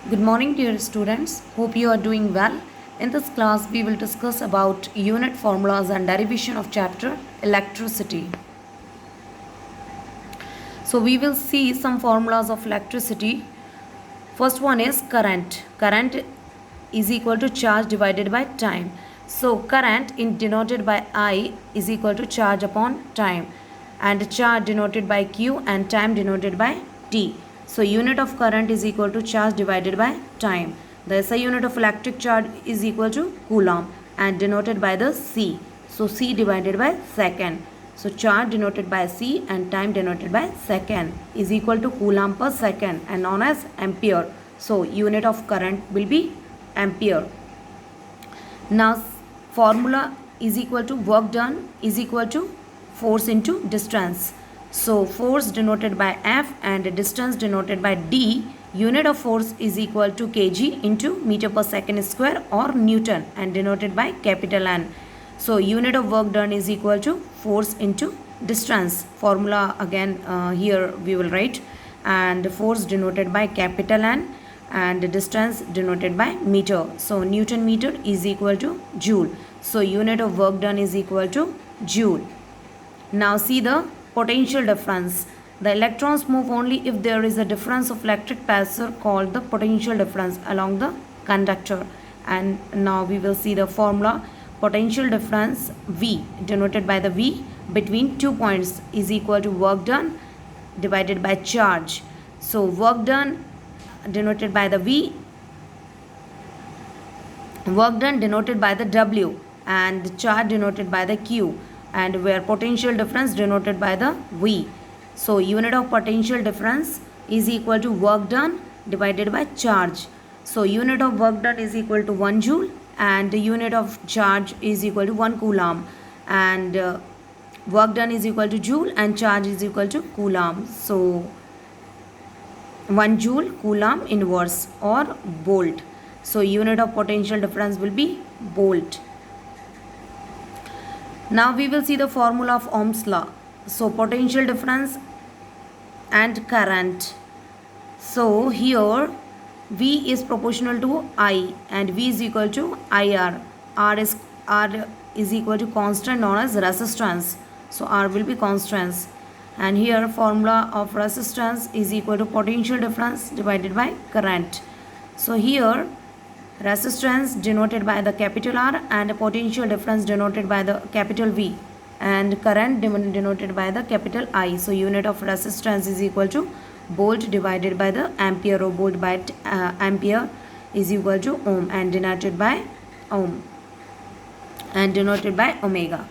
Good morning, dear students. Hope you are doing well. In this class, we will discuss about unit formulas and derivation of chapter electricity. So, we will see some formulas of electricity. First one is current. Current is equal to charge divided by time. So, current in denoted by I is equal to charge upon time, and charge denoted by Q and time denoted by T. So, unit of current is equal to charge divided by time. The SI unit of electric charge is equal to coulomb and denoted by the C. So, C divided by second. So, charge denoted by C and time denoted by second is equal to coulomb per second and known as ampere. So, unit of current will be ampere. Now, formula is equal to work done is equal to force into distance. So, force denoted by F and distance denoted by D. Unit of force is equal to kg into meter per second square or Newton and denoted by capital N. So, unit of work done is equal to force into distance. Formula again here we will write, and force denoted by capital N and distance denoted by meter. So, Newton meter is equal to joule. So, unit of work done is equal to joule. Now, see the potential difference. The electrons move only if there is a difference of electric pressure called the potential difference along the conductor. And now we will see the formula. Potential difference V denoted by the V between 2 points is equal to work done divided by charge. So, work done denoted by the V, work done denoted by the W, and charge denoted by the Q, and where potential difference denoted by the V. So, unit of potential difference is equal to work done divided by charge. So, unit of work done is equal to 1 joule and the unit of charge is equal to 1 coulomb, and work done is equal to joule and charge is equal to coulomb. So, 1 joule coulomb inverse or volt. So, unit of potential difference will be volt. Now, we will see the formula of Ohm's law. So, potential difference and current. So, here V is proportional to I and V is equal to IR. R is equal to constant known as resistance. So, R will be constants. And here formula of resistance is equal to potential difference divided by current. So, here resistance denoted by the capital R and potential difference denoted by the capital V, and current denoted by the capital I. So, unit of resistance is equal to volt divided by the ampere, or volt by ampere is equal to ohm and denoted by ohm and denoted by omega.